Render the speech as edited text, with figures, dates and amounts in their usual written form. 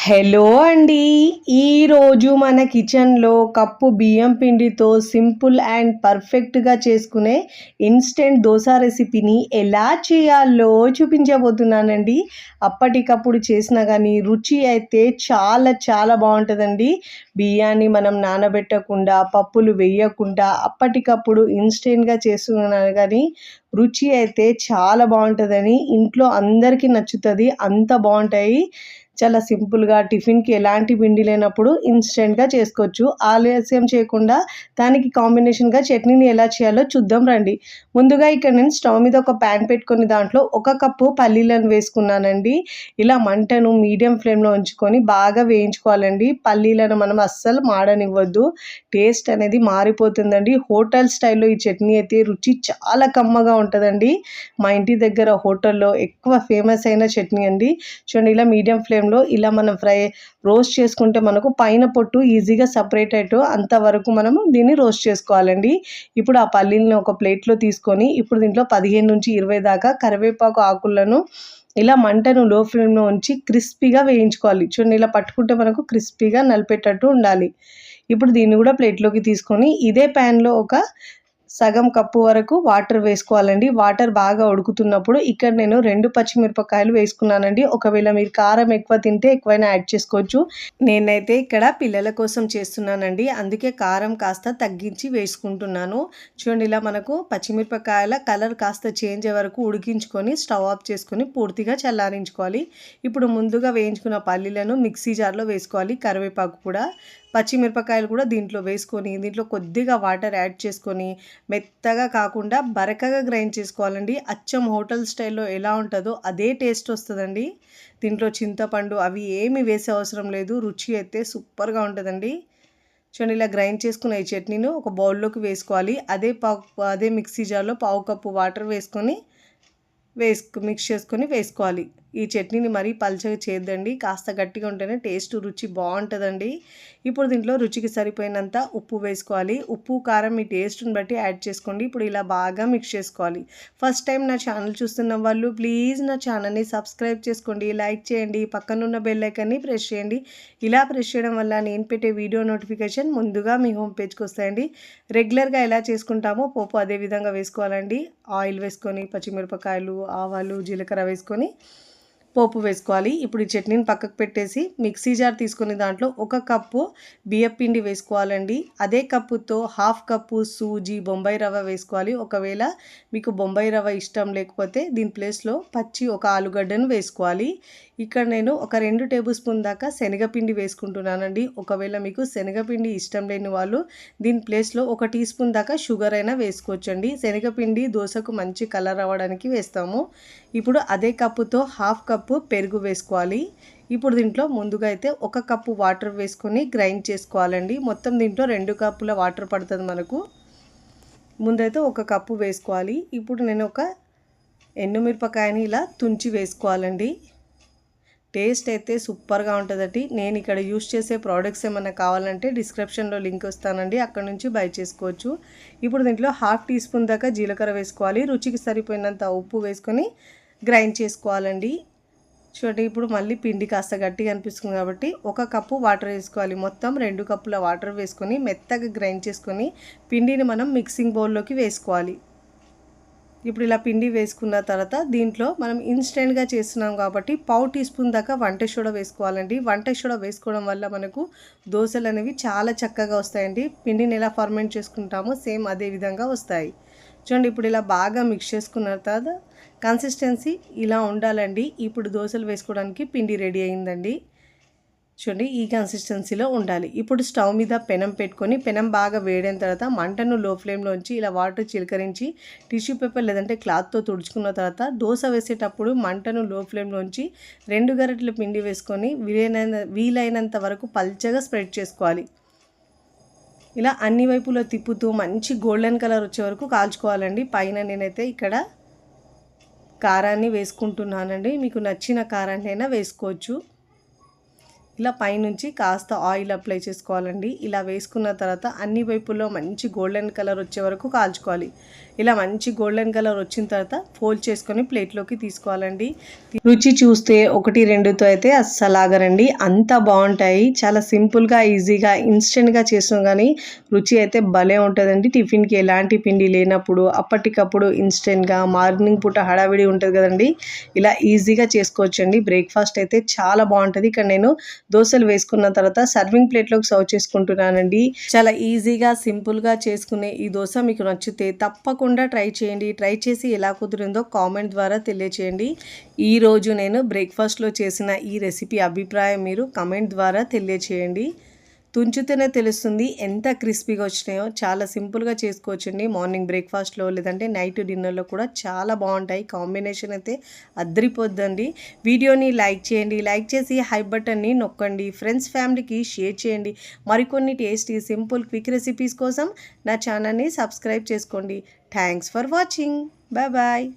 Hello అండి. ఈరోజు మన కిచెన్‌లో కప్పు బియ్యం పిండితో సింపుల్ అండ్ పర్ఫెక్ట్‌గా చేసుకునే ఇన్‌స్టంట్ దోస రెసిపీని ఎలా చేయాలో చూపించబోతున్నానండి. అప్పటికప్పుడు చేసినా గానీ రుచి అయితే చాలా చాలా బావుంటదండి. బియ్యాన్ని మనం నానబెట్టకుండా, పప్పులు వేయకుండా అప్పటికప్పుడు ఇన్‌స్టంట్‌గా చేసుకున్నా గానీ రుచి అయితే చాలా బావుంటదని ఇంట్లో అందరికీ నచ్చుతది. అంత బావుంటాయి. చాలా సింపుల్‌గా టిఫిన్‌కి ఎలాంటి పిండి లేనప్పుడు ఇన్‌స్టంట్‌గా చేసుకోవచ్చు. ఆలస్యం చేయకుండా దానికి కాంబినేషన్‌గా చట్నీని ఎలా చేయాలో చూద్దాం రండి. ముందుగా ఇక్కడ నేను స్టవ్ మీద ఒక పాన్ పెట్టుకొని దాంట్లో ఒక కప్పు పల్లీలను వేసుకున్నానండి. ఇలా మంటను మీడియం ఫ్లేమ్‌లో ఉంచుకొని బాగా వేయించుకోవాలండి. పల్లీలను మనం అస్సలు మాడనివ్వద్దు. టేస్ట్ అనేది మారిపోతుందండి. హోటల్ స్టైల్‌లో ఈ చట్నీ అయితే రుచి చాలా కమ్మగా ఉంటదండి. మా ఇంటి దగ్గర హోటల్‌లో ఎక్కువ ఫేమస్ అయిన చట్నీ అండి. చూడండి ఇలా మీడియం ఫ్లేమ్‌లో ఇలా మనం రోస్ట్ చేసుకుంటే మనకు పైన పొట్టు ఈజీగా సెపరేట్ అయ్యేట్టు అంతవరకు మనము దీన్ని రోస్ట్ చేసుకోవాలండి. ఇప్పుడు ఆ పల్లీలని ఒక ప్లేట్‌లో తీసుకొని ఇప్పుడు దీంట్లో 15-20 దాకా కరివేపాకు ఆకులను ఇలా మంటను లో ఫ్లేమ్‌లో ఉంచి క్రిస్పీగా వేయించుకోవాలి. చూడండి ఇలా పట్టుకుంటే మనకు క్రిస్పీగా నలిపేటట్టు ఉండాలి. ఇప్పుడు దీన్ని కూడా ప్లేట్‌లోకి తీసుకొని ఇదే ప్యాన్‌లో ఒక సగం కప్పు వరకు వాటర్ వేసుకోవాలండి. వాటర్ బాగా ఉడుకుతున్నప్పుడు ఇక్కడ నేను 2 పచ్చిమిరపకాయలు వేసుకున్నానండి. ఒకవేళ మీరు కారం ఎక్కువ తింటే ఎక్కువైనా యాడ్ చేసుకోవచ్చు. నేనైతే ఇక్కడ పిల్లల కోసం చేస్తున్నానండి. అందుకే కారం కాస్త తగ్గించి వేసుకుంటున్నాను. చూడండి ఇలా మనకు పచ్చిమిరపకాయల కలర్ కాస్త చేంజ్ అయ్యే వరకు ఉడికించుకొని స్టవ్ ఆఫ్ చేసుకొని పూర్తిగా చల్లారించుకోవాలి. ఇప్పుడు ముందుగా వేయించుకున్న పల్లీలను మిక్సీ జార్‌లో వేసుకోవాలి. కరివేపాకు కూడా పచ్చిమిరపకాయలు కూడా దీంట్లో వేసుకొని దీంట్లో కొద్దిగా వాటర్ యాడ్ చేసుకొని మెత్తగా కాకుండా బరకగా గ్రైండ్ చేసుకోవాలండి. అచ్చం హోటల్ స్టైల్‌లో ఎలా ఉంటుందో అదే టేస్ట్ వస్తుందండి. దీంట్లో చింతపండు అవి ఏమి వేసే అవసరం లేదు. రుచి అయితే సూపర్‌గా ఉంటుందండి. చూడండి ఇలా గ్రైండ్ చేసుకున్న ఈ చట్నీని ఒక బౌల్‌లోకి వేసుకోవాలి. అదే మిక్సీ జార్‌లో పావు కప్పు వాటర్ వేసుకొని మిక్స్ చేసుకొని వేసుకోవాలి. ఈ చట్నీని మరీ పల్చగా చేయొద్దండి. కాస్త గట్టిగా ఉంటేనే టేస్ట్ రుచి బావుంటదండి. ఇప్పుడు దీంట్లో రుచికి సరిపోయినంత ఉప్పు వేసుకోవాలి. ఉప్పు, కారం మీ టేస్ట్‌ని బట్టి యాడ్ చేసుకోండి. ఇప్పుడు ఇలా బాగా మిక్స్ చేసుకోవాలి. ఫస్ట్ టైం నా ఛానల్ చూస్తున్న వాళ్ళు ప్లీజ్ నా ఛానల్‌ని సబ్స్క్రైబ్ చేసుకోండి, లైక్ చేయండి, పక్కనున్న బెల్ ఐకాన్‌ని ప్రెస్ చేయండి. ఇలా ప్రెస్ చేయడం వల్ల నేను పెట్టే వీడియో నోటిఫికేషన్ ముందుగా మీ హోమ్ పేజ్‌కి వస్తాయండి. రెగ్యులర్‌గా ఎలా చేసుకుంటామో పోపు అదే విధంగా వేసుకోవాలండి. ఆయిల్ వేసుకొని పచ్చిమిరపకాయలు, ఆవాలు, జీలకర్ర వేసుకొని పోపు వేసుకోవాలి. ఇప్పుడు ఈ చట్నీని పక్కకు పెట్టేసి మిక్సీ జార్ తీసుకొని దాంట్లో ఒక కప్పు బియ్యపిండి వేసుకోవాలండి. అదే కప్పుతో హాఫ్ కప్పు సూజీ, బొంబాయి రవ్వ వేసుకోవాలి. ఒకవేళ మీకు బొంబాయి రవ్వ ఇష్టం లేకపోతే దీని ప్లేస్‌లో పచ్చి ఒక ఆలుగడ్డను వేసుకోవాలి. ఇక్కడ నేను ఒక 2 టేబుల్ స్పూన్ దాకా శనగపిండి వేసుకుంటున్నానండి. ఒకవేళ మీకు శనగపిండి ఇష్టం లేని వాళ్ళు దీని ప్లేస్‌లో ఒక టీ స్పూన్ దాకా షుగర్ అయినా వేసుకోవచ్చండి. శనగపిండి దోసకు మంచి కలర్ అవ్వడానికి వేస్తాము. ఇప్పుడు అదే కప్పుతో హాఫ్ కప్పు పెరుగు వేసుకోవాలి. ఇప్పుడు దీంట్లో ముందుగా అయితే ఒక కప్పు వాటర్ వేసుకొని గ్రైండ్ చేసుకోవాలండి. మొత్తం దీంట్లో 2 కప్పుల వాటర్ పడుతుంది మనకు. ముందైతే ఒక కప్పు వేసుకోవాలి. ఇప్పుడు నేను ఒక ఎండుమిరపకాయని ఇలా తుంచి వేసుకోవాలండి. టేస్ట్ అయితే సూపర్గా ఉంటుందండి. నేను ఇక్కడ యూస్ చేసే ప్రోడక్ట్స్ ఏమైనా కావాలంటే డిస్క్రిప్షన్లో లింక్ ఇస్తానండి, అక్కడ నుంచి బై చేసుకోవచ్చు. ఇప్పుడు దీంట్లో హాఫ్ టీ స్పూన్ దాకా జీలకర్ర వేసుకోవాలి. రుచికి సరిపోయినంత ఉప్పు వేసుకొని గ్రైండ్ చేసుకోవాలండి. చూడండి ఇప్పుడు మళ్ళీ పిండి కాస్త గట్టిగా అనిపిస్తుంది కాబట్టి ఒక కప్పు వాటర్ వేసుకోవాలి. మొత్తం 2 కప్పుల వాటర్ వేసుకొని మెత్తగా గ్రైండ్ చేసుకొని పిండిని మనం మిక్సింగ్ బౌల్లోకి వేసుకోవాలి. ఇప్పుడు ఇలా పిండి వేసుకున్న తర్వాత దీంట్లో మనం ఇన్స్టెంట్గా చేస్తున్నాం కాబట్టి పావు టీ స్పూన్ దాకా వంట సోడా వేసుకోవాలండి. వంట సోడా వేసుకోవడం వల్ల మనకు దోశలు అనేవి చాలా చక్కగా వస్తాయండి. పిండిని ఎలా ఫర్మెంట్ చేసుకుంటామో సేమ్ అదే విధంగా వస్తాయి. చూడండి ఇప్పుడు ఇలా బాగా మిక్స్ చేసుకున్న తర్వాత కన్సిస్టెన్సీ ఇలా ఉండాలండి. ఇప్పుడు దోశలు వేసుకోవడానికి పిండి రెడీ అయిందండి. చూడండి ఈ కన్సిస్టెన్సీలో ఉండాలి. ఇప్పుడు స్టవ్ మీద పెనం పెట్టుకొని పెనం బాగా వేడైన తర్వాత మంటను లో ఫ్లేమ్లో ఉంచి ఇలా వాటర్ చిలకరించి టిష్యూ పేపర్ లేదంటే క్లాత్తో తుడుచుకున్న తర్వాత దోశ వేసేటప్పుడు మంటను లో ఫ్లేమ్లో ఉంచి 2 గరిటెల పిండి వేసుకొని వీలైనంత వరకు పల్చగా స్ప్రెడ్ చేసుకోవాలి. ఇలా అన్ని వైపులో తిప్పుతూ మంచి గోల్డెన్ కలర్ వచ్చే వరకు కాల్చుకోవాలండి. పైన నేనైతే ఇక్కడ కారాన్ని వేసుకుంటున్నానండి. మీకు నచ్చిన కారాన్ని అయినా వేసుకోవచ్చు. ఇలా పైనుంచి కాస్త ఆయిల్ అప్లై చేసుకోవాలండి. ఇలా వేసుకున్న తర్వాత అన్ని వైపుల్లో మంచి గోల్డెన్ కలర్ వచ్చే వరకు కాల్చుకోవాలి. ఇలా మంచి గోల్డెన్ కలర్ వచ్చిన తర్వాత ఫోల్డ్ చేసుకొని ప్లేట్లోకి తీసుకోవాలండి. రుచి చూస్తే 1-2తో అయితే అస్సలాగరండి, అంత బాగుంటాయి. చాలా సింపుల్గా ఈజీగా ఇన్స్టెంట్గా చేసాం కానీ రుచి అయితే భలే ఉంటుందండి. టిఫిన్కి ఎలాంటి పిండి లేనప్పుడు అప్పటికప్పుడు ఇన్స్టెంట్గా మార్నింగ్ పూట హడావిడి ఉంటుంది కదండి, ఇలా ఈజీగా చేసుకోవచ్చండి. బ్రేక్ఫాస్ట్ అయితే చాలా బాగుంటుంది. ఇక్కడ నేను దోశలు వేసుకున్న తర్వాత సర్వింగ్ ప్లేట్లోకి సర్వ్ చేసుకుంటున్నానండి. చాలా ఈజీగా సింపుల్గా చేసుకునే ఈ దోశ మీకు నచ్చితే తప్పకుండా ట్రై చేయండి. ట్రై చేసి ఎలా కుదిరిందో కామెంట్ ద్వారా తెలియచేయండి. ఈరోజు నేను బ్రేక్ఫాస్ట్లో చేసిన ఈ రెసిపీ అభిప్రాయం మీరు కామెంట్ ద్వారా తెలియచేయండి. తుంచితేనే తెలుస్తుంది ఎంత క్రిస్పీగా వచ్చినాయో. చాలా సింపుల్గా చేసుకోవచ్చండి. మార్నింగ్ బ్రేక్ఫాస్ట్లో లేదంటే నైట్ డిన్నర్లో కూడా చాలా బాగుంటాయి. కాంబినేషన్ అయితే అద్దరిపోద్దండి. వీడియోని లైక్ చేయండి, లైక్ చేసి హై బటన్ని నొక్కండి, ఫ్రెండ్స్ ఫ్యామిలీకి షేర్ చేయండి. మరికొన్ని టేస్టీ సింపుల్ క్విక్ రెసిపీస్ కోసం నా ఛానల్ని సబ్స్క్రైబ్ చేసుకోండి. Thanks for watching. Bye bye.